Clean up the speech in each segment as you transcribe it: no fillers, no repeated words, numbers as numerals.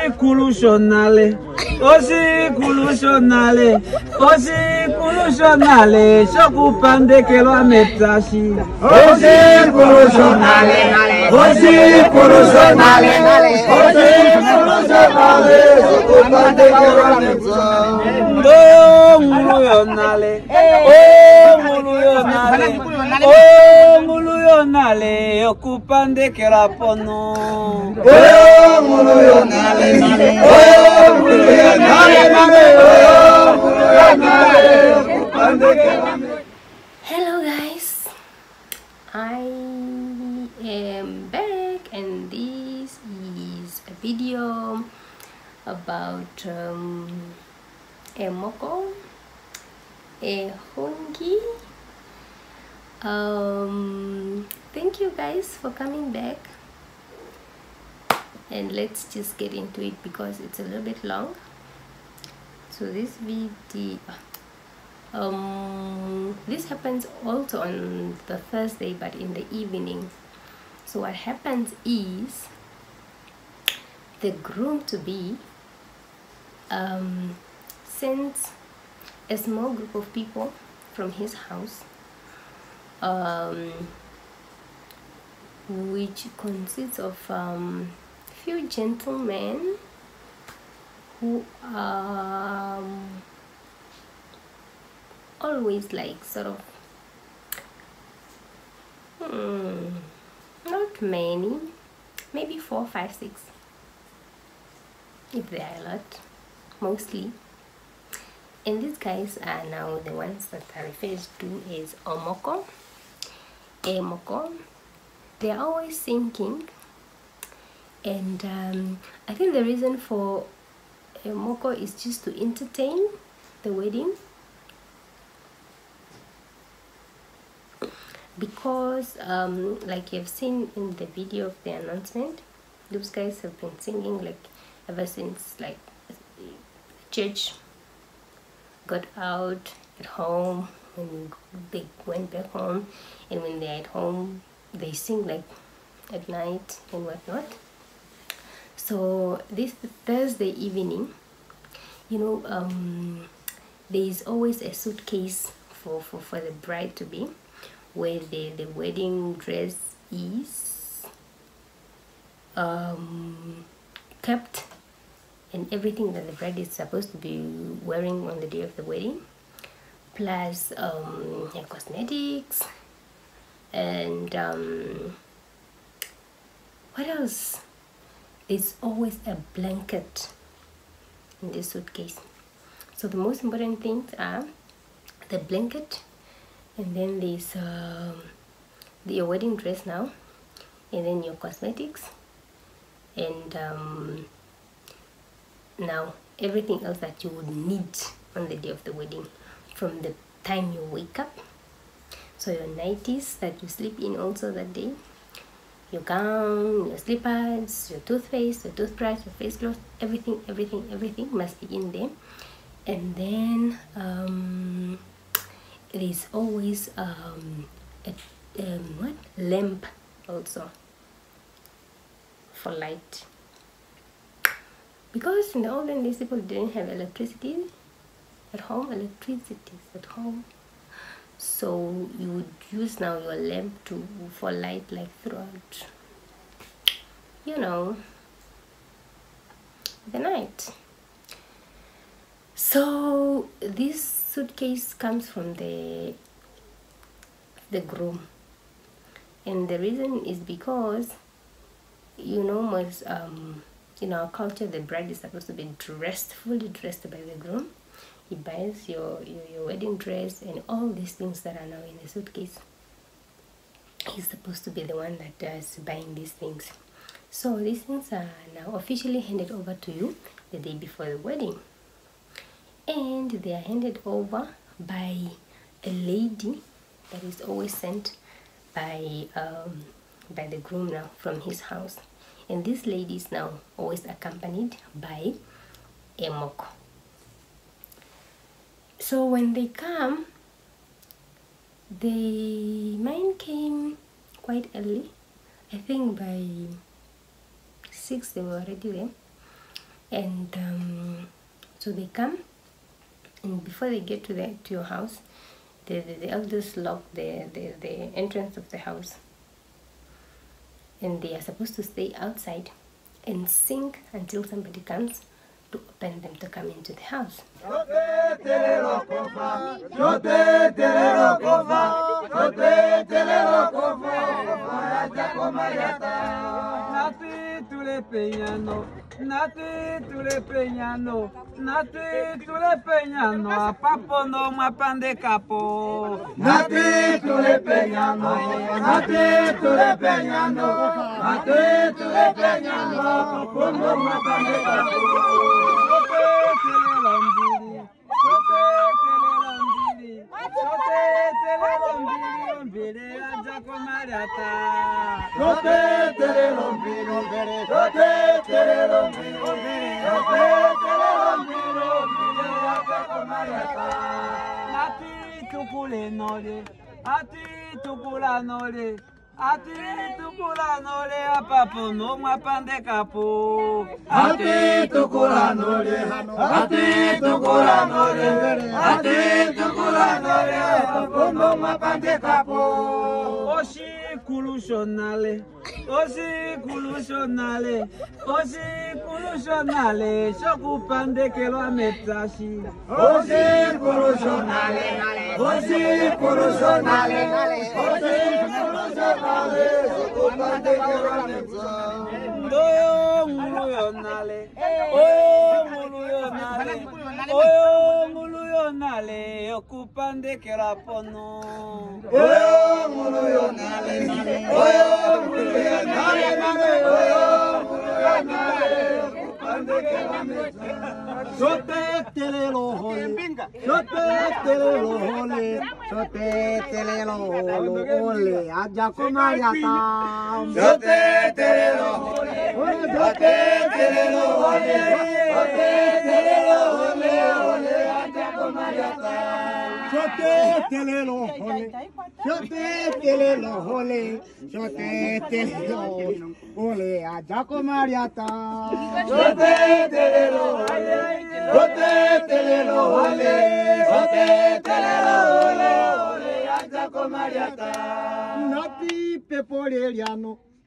Oshikulushonale, Oshikulushonale, Oshikulushonale, Shokupandekelwa metashi. Oshikulushonale, Oshikulushonale, Oshikulushonale, Shokupandekelwa metashi. Muluyonale, muluyonale, muluyonale, okupandekela pono. Hello guys, I am back and this is a video about Eemhoko, Eexungi. Thank you guys for coming back, and let's just get into it because it's a little bit long. So this video this happens also on the Thursday but in the evening. So what happens is the groom to be sends a small group of people from his house, which consists of few gentlemen who are always like sort of not many, maybe 4, 5, 6 if they are a lot, mostly. And these guys are now the ones that are referred to as Eemhoko. They are always singing, and I think the reason for Eemhoko is just to entertain the wedding, because like you've seen in the video of the announcement, those guys have been singing like ever since like church got out at home, when they went back home, and when they're at home they sing like at night and whatnot. So this Thursday evening, you know, there is always a suitcase for the bride to be, where the wedding dress is kept, and everything that the bride is supposed to be wearing on the day of the wedding, plus her cosmetics, and what else? There's always a blanket in this suitcase. So the most important things are the blanket, and then there's your wedding dress now, and then your cosmetics, and now everything else that you would need on the day of the wedding, from the time you wake up. So your nighties that you sleep in also that day, your gown, your slippers, your toothpaste, your toothbrush, your face cloth, everything must be in there. And then there's always a lamp also for light, because in the olden days people didn't have electricity at home, so you would use now your lamp for light, like throughout, you know, the night. So this suitcase comes from the groom, and the reason is because, you know, most in our culture the bride is supposed to be fully dressed by the groom. He buys your wedding dress and all these things that are now in the suitcase. He's supposed to be the one that does buying these things. So these things are now officially handed over to you the day before the wedding, and they are handed over by a lady that is always sent by the groom now from his house, and this lady is now always accompanied by Eemhoko. So when they come, mine came quite early. I think by 6 they were already there. And so they come, and before they get to your house, the elders lock the entrance of the house, and they are supposed to stay outside and sing until somebody comes to open them to come into the house. Nati tule peñano, a papo no mapande capo. Nati tule peñano, a papo no mapande capo. Ati tukulanole a papo no mapande capo. Ati tukulanole a papo no mapande capo. Oshi shokupande que lo ametashi. Muluyonale, ocupande que la pono.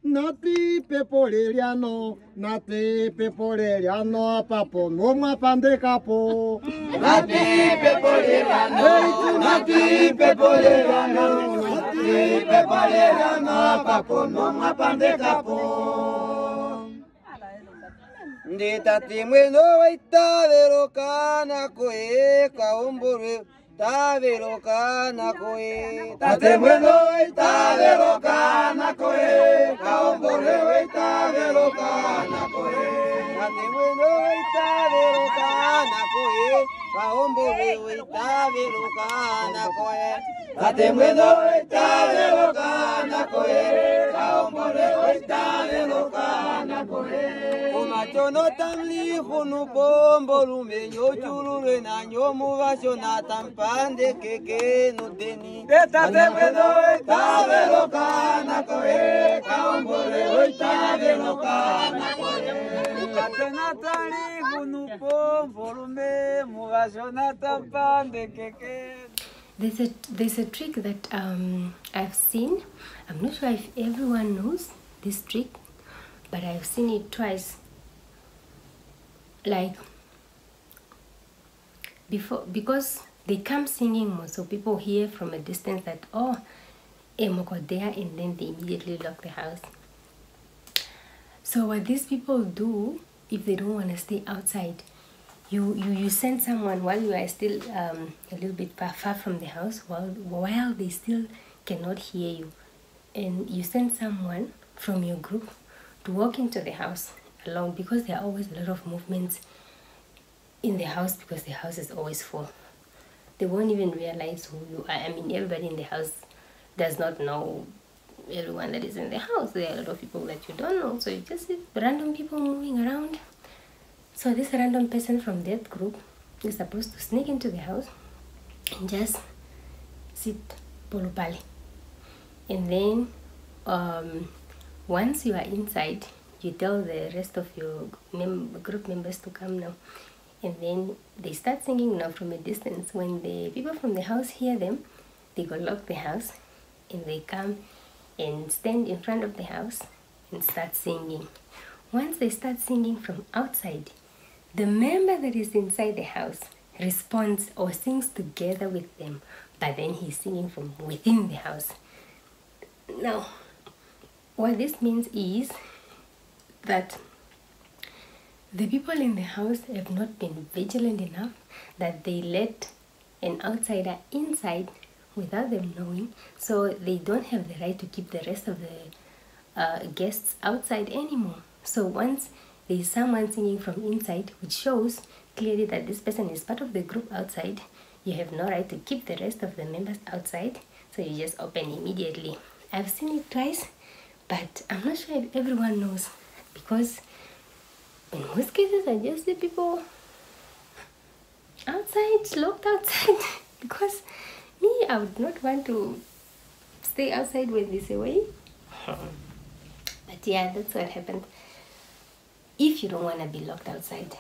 Nati pepoleriano, a papo no mapande capo. Nati pepoleriano, a papo no mapande capo. Ndita timweno itavero kana koe kaumburu. Tavero kana koe, tatemweno itavero kana koe, kaumbore itavero kana koe, tatemweno itavero kana koe, kaumbore itavero kana koe, tatemweno itavero kana koe, kaumbore itavero kana koe. Machono tamli hunu pombo lume nyochulule na nyomu vasho na tampande keke nuteni. Tate bueno itavero kana koe, kaumbole itavero kana koe. Machono tamli hunu pombo lume muvasho na tampande keke. There's a trick that I've seen. I'm not sure if everyone knows this trick, but I've seen it twice. Like before, because they come singing more, so people hear from a distance that, oh, Eemhoko there, and then they immediately lock the house. So what these people do, if they don't want to stay outside, you send someone while you are still a little bit far from the house, while they still cannot hear you, and you send someone from your group to walk into the house alone, because there are always a lot of movements in the house, because the house is always full. They won't even realize who you are. I mean, everybody in the house does not know everyone that is in the house. There are a lot of people that you don't know, so you just see random people moving around. So this random person from that group is supposed to sneak into the house and just sit polupale, and then once you are inside, you tell the rest of your group members to come now. And then they start singing now from a distance. When the people from the house hear them, they go lock the house and they come and stand in front of the house and start singing. Once they start singing from outside, the member that is inside the house responds or sings together with them, but then he's singing from within the house. Now, what this means is that the people in the house have not been vigilant enough that they let an outsider inside without them knowing, so they don't have the right to keep the rest of the guests outside anymore. So once there is someone singing from inside, which shows clearly that this person is part of the group outside, you have no right to keep the rest of the members outside, so you just open immediately. I've seen it twice, but I'm not sure if everyone knows, because in most cases I just see people outside, locked outside, because me, I would not want to stay outside when they say away. But yeah, that's what happened. If you don't want to be locked outside.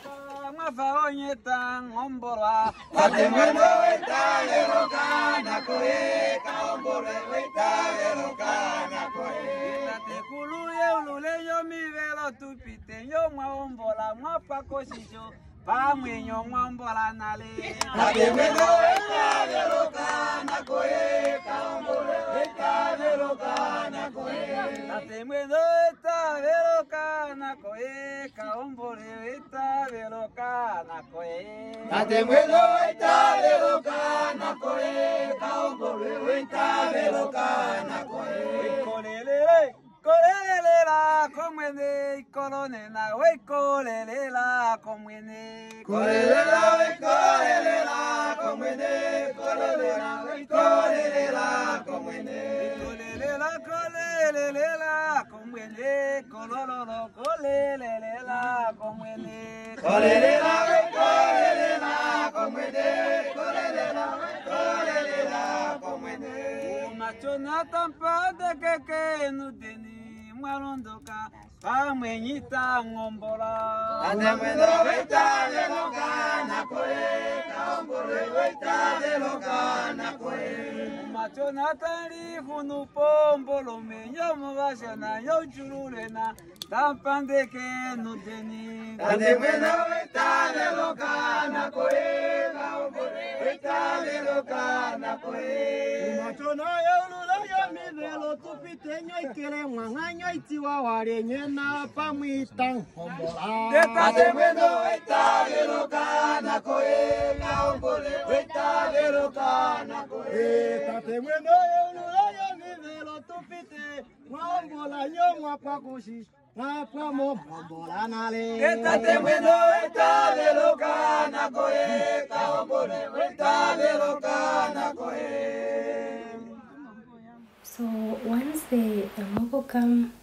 So once the Eemhoko come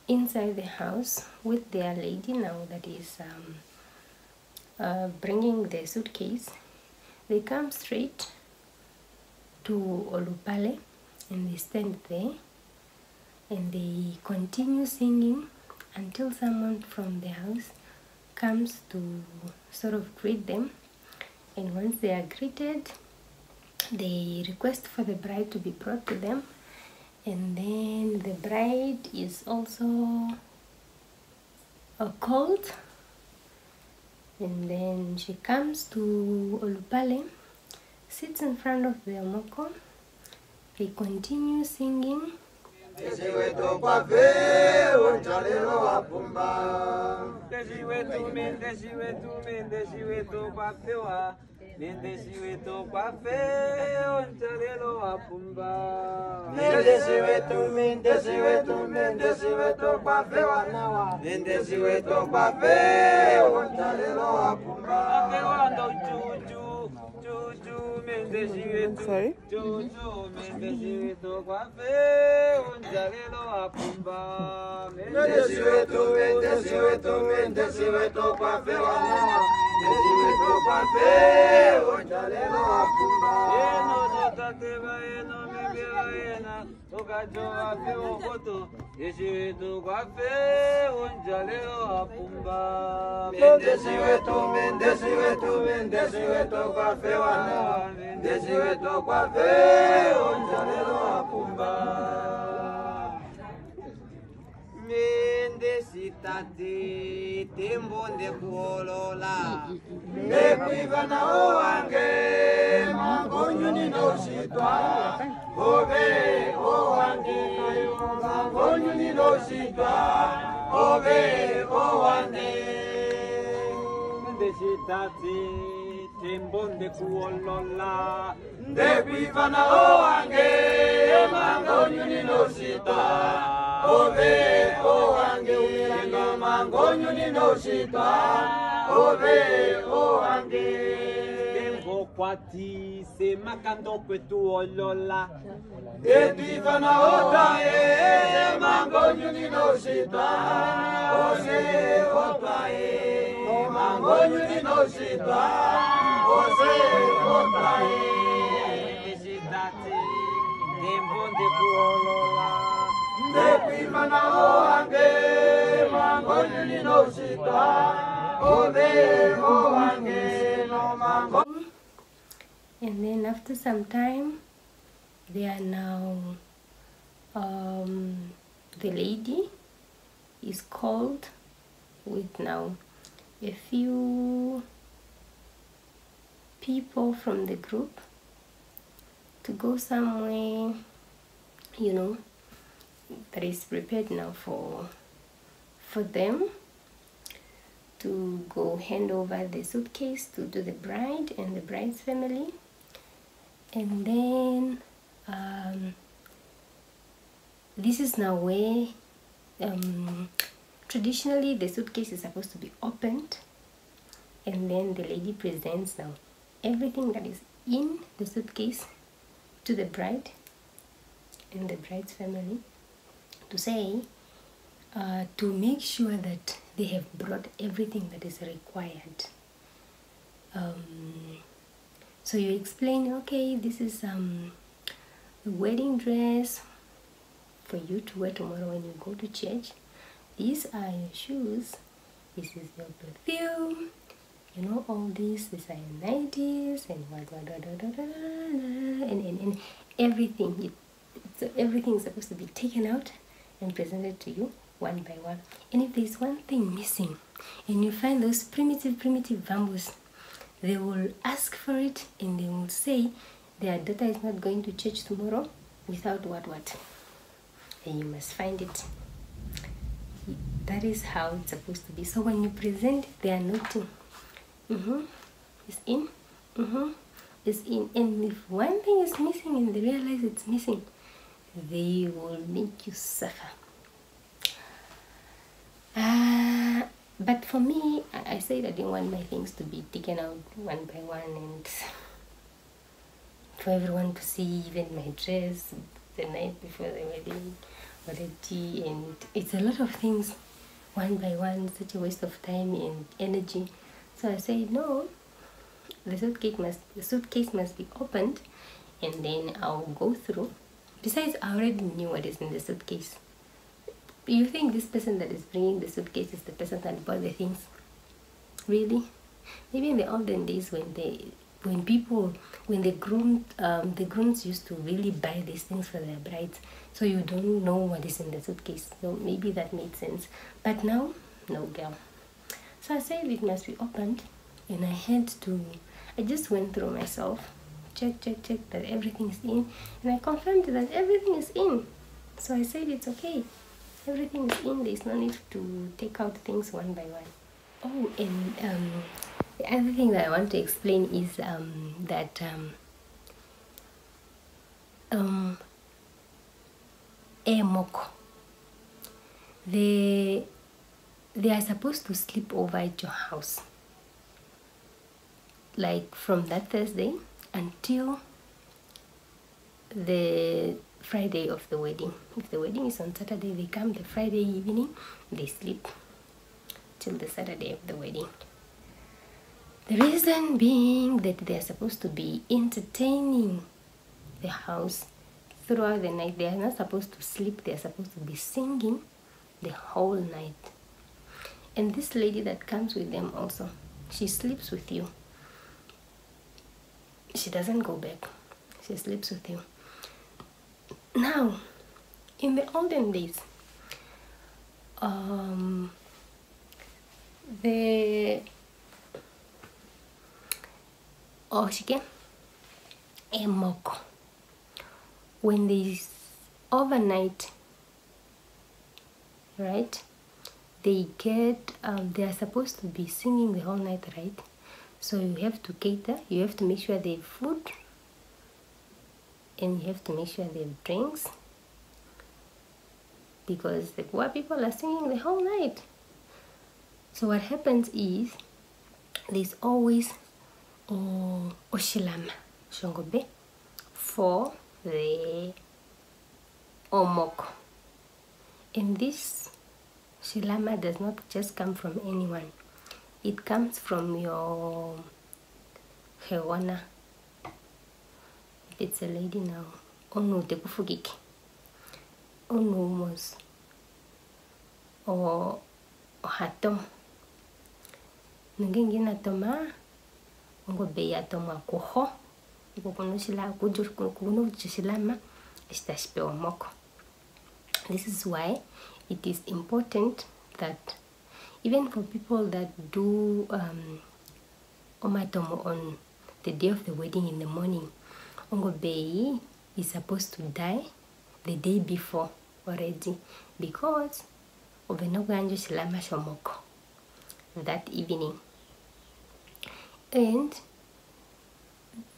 inside the house with their lady now that is bringing the suitcase, they come straight to Olupale and they stand there and they continue singing until someone from the house comes to sort of greet them. And once they are greeted, they request for the bride to be brought to them, and then the bride is also called, and then she comes to Olupale, sits in front of the Eemhoko. They continue singing. Sorry? Fiona, Okajoa Fiokoto, Yeshitu Guafe, Unjaleo Apumba. Mendesiweto, Mendesiweto, Mendesiweto Guafewana, Mendesiweto Guafe, Unjaleo Apumba. Mendesitate, Tembo de Kuolola. Mekuivana oange, mangonyu ninoshitwa. Ove oange, mangonyu ninoshitwa. Ove oange. Mendesitate, Tembo de Kuolola. Mekuivana oange, mangonyu ninoshitwa. Ove oange, mangonyu ninoshitwa. Ove oange. Tembo kwati se makando kwetu olola. Etivana otae, mangonyu ninoshitwa. Ose otae, mangonyu ninoshitwa. Ose otae. Mendesitate, tembo de kuolola. Etivana oange, mangonyu ninoshitwa. And then after some time, they are now, the lady is called with now a few people from the group to go somewhere, you know, that is prepared now for them to go hand over the suitcase to the bride and the bride's family. And then this is now where traditionally the suitcase is supposed to be opened, and then the lady presents now everything that is in the suitcase to the bride and the bride's family to say, to make sure that they have brought everything that is required. So you explain, okay, this is a wedding dress for you to wear tomorrow when you go to church. These are your shoes. This is your perfume. You know, all these are your nighties and and everything. So everything is supposed to be taken out and presented to you one by one. And if there's one thing missing and you find those primitive bamboos, they will ask for it and they will say their daughter is not going to church tomorrow without what, and you must find it. That is how it's supposed to be. So when you present, they are noting. It's in. It's in. And if one thing is missing and they realize it's missing, they will make you suffer. But for me, I said I didn't want my things to be taken out one by one and for everyone to see even my dress the night before the wedding or the tea, and it's a lot of things one by one, such a waste of time and energy. So I said no, the suitcase must be opened and then I'll go through. Besides, I already knew what is in the suitcase. You think this person that is bringing the suitcase is the person that bought the things? Really? Maybe in the olden days when the grooms used to really buy these things for their brides, so you don't know what is in the suitcase. So maybe that made sense. But now, no girl. So I said it must be opened, and I just went through myself, check that everything is in, and I confirmed that everything is in. So I said it's okay. Everything is in. There's no need to take out things one by one. Oh, and the other thing that I want to explain is that Eemhoko, they are supposed to sleep over at your house, like from that Thursday until the Friday of the wedding. If the wedding is on Saturday, they come the Friday evening, they sleep till the Saturday of the wedding. The reason being that they are supposed to be entertaining the house throughout the night. They are not supposed to sleep. They are supposed to be singing the whole night. And this lady that comes with them also, she sleeps with you. She doesn't go back. She sleeps with you. Now, in the olden days, the Oshike Eemhoko, when they overnight, right, they get they are supposed to be singing the whole night, right? So you have to cater, you have to make sure they have food, and you have to make sure they have drinks, because the poor people are singing the whole night. So what happens is there's always Oshilama Shongobe for the Omoko. And this Shilama does not just come from anyone. It comes from your Hewana. If it's a lady now, Onu Tekufugiki, Onu Mos, or Hatom. Nungingina Toma, Ungo Beyatoma Koho, Ukonoshila, Kuno Shilama, Istashpe Omoko. This is why it is important that even for people that do omatomo on the day of the wedding in the morning, Ongobei is supposed to die the day before already, because of Enoganjo Shilama Shomoko that evening. And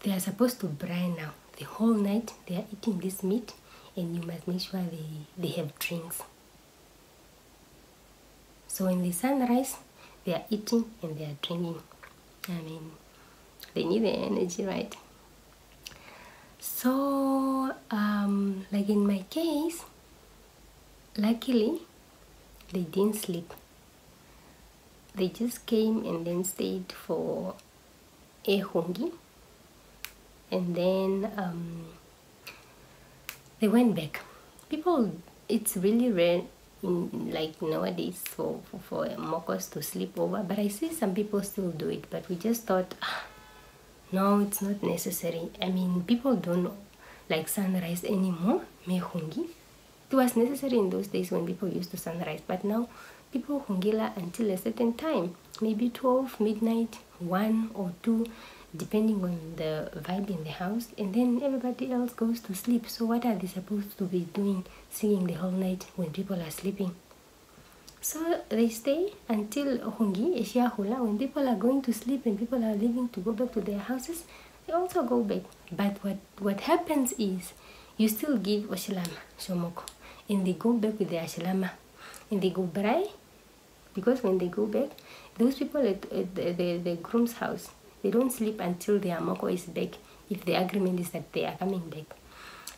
they are supposed to braai now. The whole night they are eating this meat, and you must make sure they have drinks. So in the sunrise, they are eating and they are drinking. I mean, they need the energy, right? So, like in my case, luckily, they didn't sleep. They just came and then stayed for Eexungi, and then they went back. People, it's really rare in like nowadays for Mokos to sleep over, but I see some people still do it. But we just thought, no, it's not necessary. I mean, people don't like sunrise anymore. Mehungi. It was necessary in those days when people used to sunrise, but now people hungila until a certain time, maybe 12, midnight, 1 or 2, depending on the vibe in the house, and then everybody else goes to sleep. So what are they supposed to be doing, singing the whole night when people are sleeping? So they stay until Hungi, Eshiahula, when people are going to sleep and people are leaving to go back to their houses, they also go back. But what happens is, you still give Oshilama, Shomoko, and they go back with their Ashilama, and they go braai, because when they go back, those people at the groom's house, they don't sleep until their moko is back. If the agreement is that they are coming back,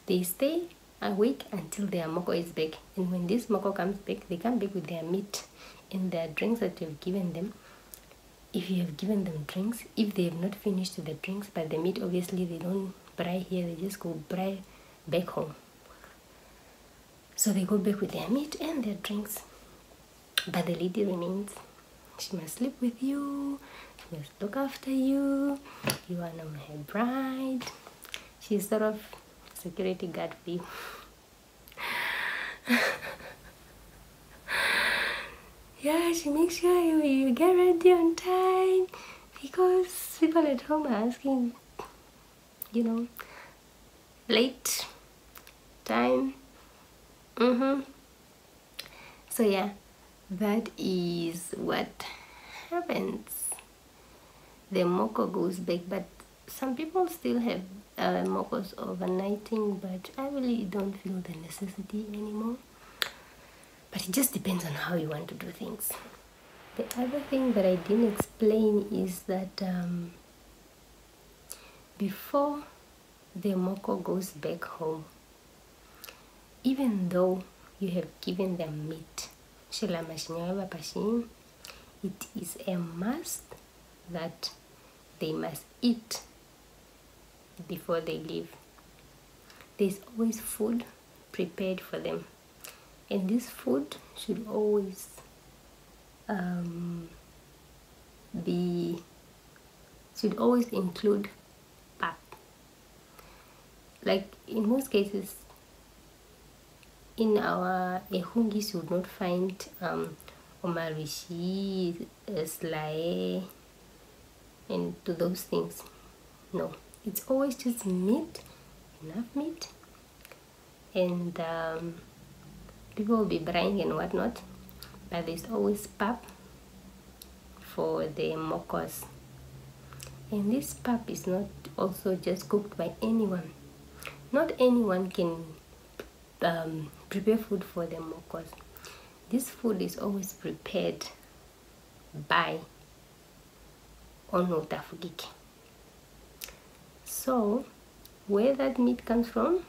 they stay awake until their moko is back. And when this moko comes back, they come back with their meat and their drinks that you have given them. If you have given them drinks, if they have not finished the drinks, but the meat, obviously they don't braai here, they just go braai back home. So they go back with their meat and their drinks, but the lady remains. She must sleep with you, she must look after you, you are now her bride. She's sort of security guard for you. Yeah, she makes sure you get ready on time, because people at home are asking, you know, late time. So yeah, that is what happens. The moko goes back, but some people still have mokos overnighting, but I really don't feel the necessity anymore. But it just depends on how you want to do things. The other thing that I didn't explain is that before the moko goes back home, even though you have given them meat, it is a must that they must eat before they leave. there's always food prepared for them, and this food should always include pap. Like in most cases, in our Eexungis, you would not find omarishi, slae, and to those things. No, it's always just meat, enough meat, and people will be braying and whatnot, but there's always pap for the mokos. And this pap is not also just cooked by anyone. Not anyone can prepare food for the mokos. This food is always prepared by Ono Tafugiki. So where that meat comes from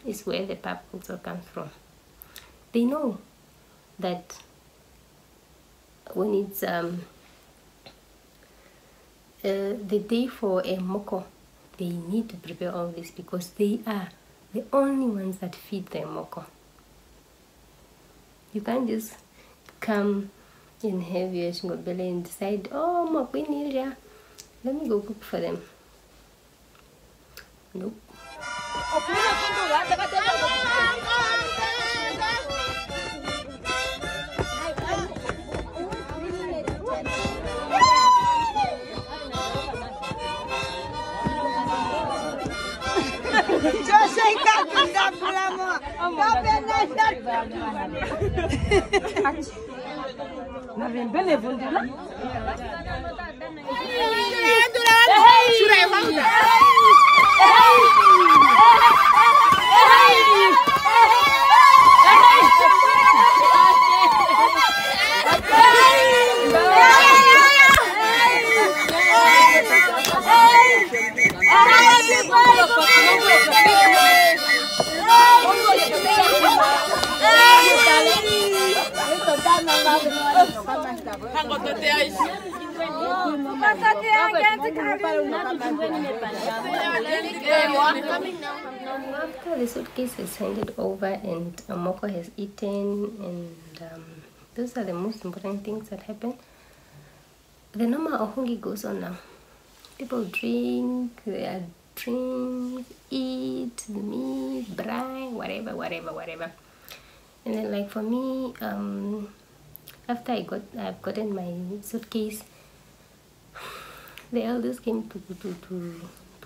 is where the pap also comes from. They know that when it's the day for a moko, they need to prepare all this because they are the only ones that feed the moko. You can't just come and have your shingobele and decide, oh, Mokwiniria, let me go cook for them. Nope. Yo soy Capilla Plamo. After the suitcase is handed over and Eemhoko has eaten, and those are the most important things that happen, the normal ohungi goes on now. People drink, eat meat, braai, whatever. And then, like for me, after I've gotten my suitcase, the elders came to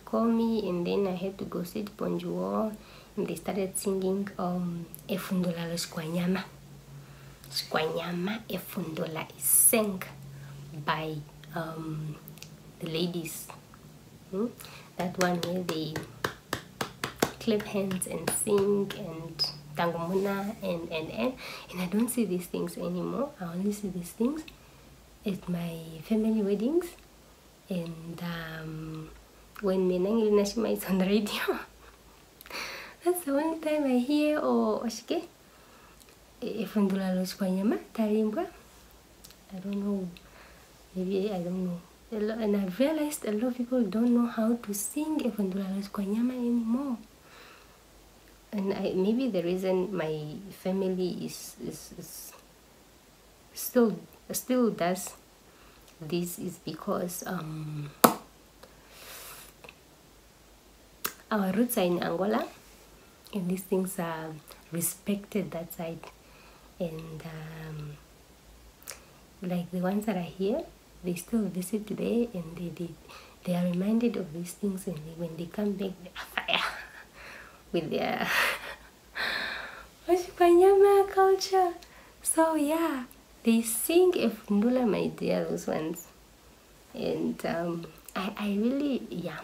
call me, and then I had to go sit bonjour, and they started singing Efundula Squanyama. Squanyama Efundula is sang by the ladies. That one where they clap hands and sing and tangumuna and I don't see these things anymore. I only see these things at my family weddings and when Menangili Nashima is on the radio. That's the only time I hear Oshike Efundula Squanyama Tarimba. I don't know. Maybe I don't know. And I've realized a lot of people don't know how to sing Efundula Squanyama anymore. And maybe the reason my family is still does this is because our roots are in Angola, and these things are respected that side. And like the ones that are here, they still visit there, and they are reminded of these things, and when they come back, they are fire with their Oshiwambo culture. So yeah, they sing Efundula, my dear, those ones. And I really, yeah.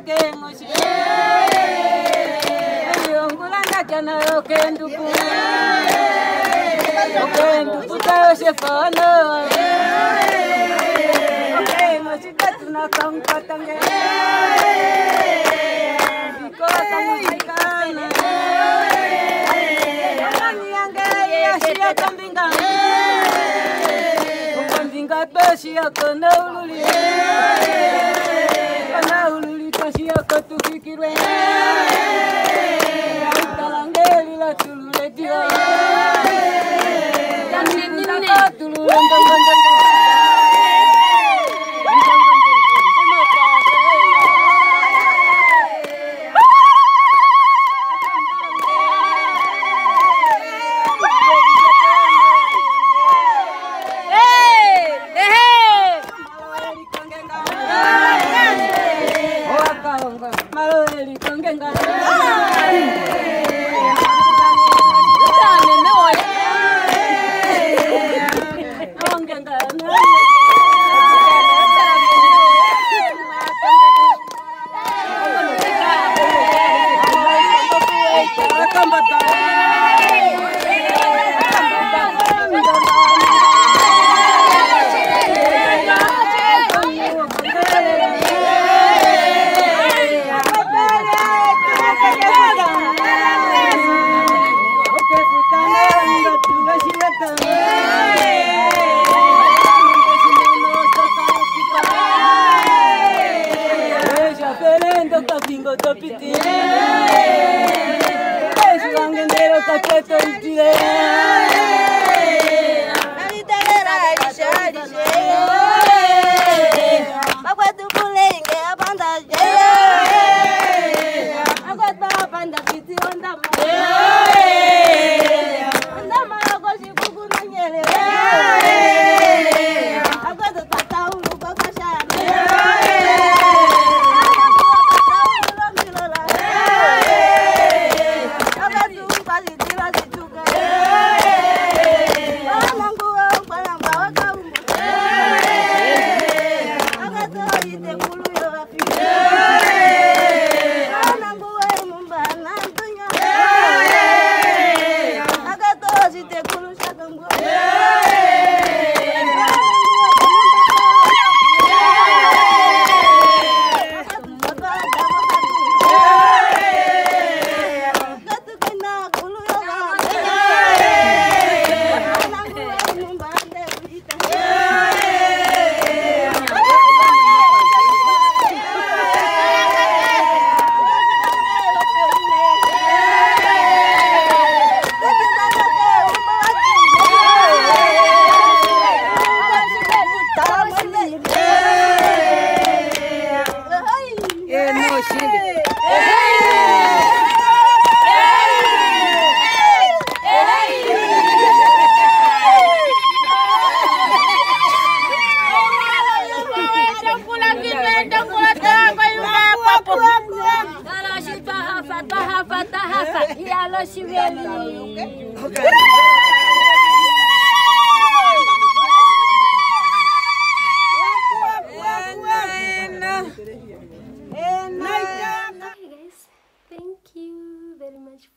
Yang Okenduku tayo shefono Moshikatu na kongkotange Bikota muhaikana Yamani yange yashia kambinga Kambinga toshia kona ululi Kona ululi toshia kotufikirwe Talangeli la tulule dio Tanipunda tulule ndongongongo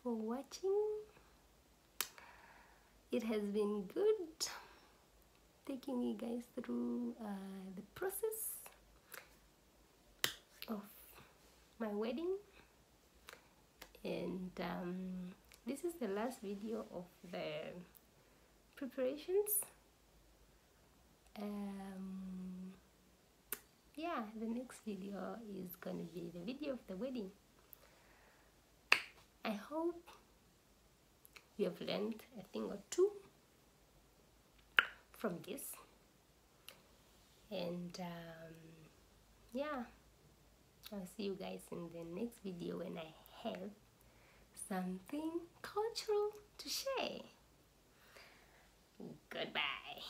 For watching. It has been good taking you guys through the process of my wedding, and this is the last video of the preparations. Yeah, the next video is gonna be the video of the wedding. I hope you have learned a thing or two from this, and yeah, I'll see you guys in the next video when I have something cultural to share. Goodbye.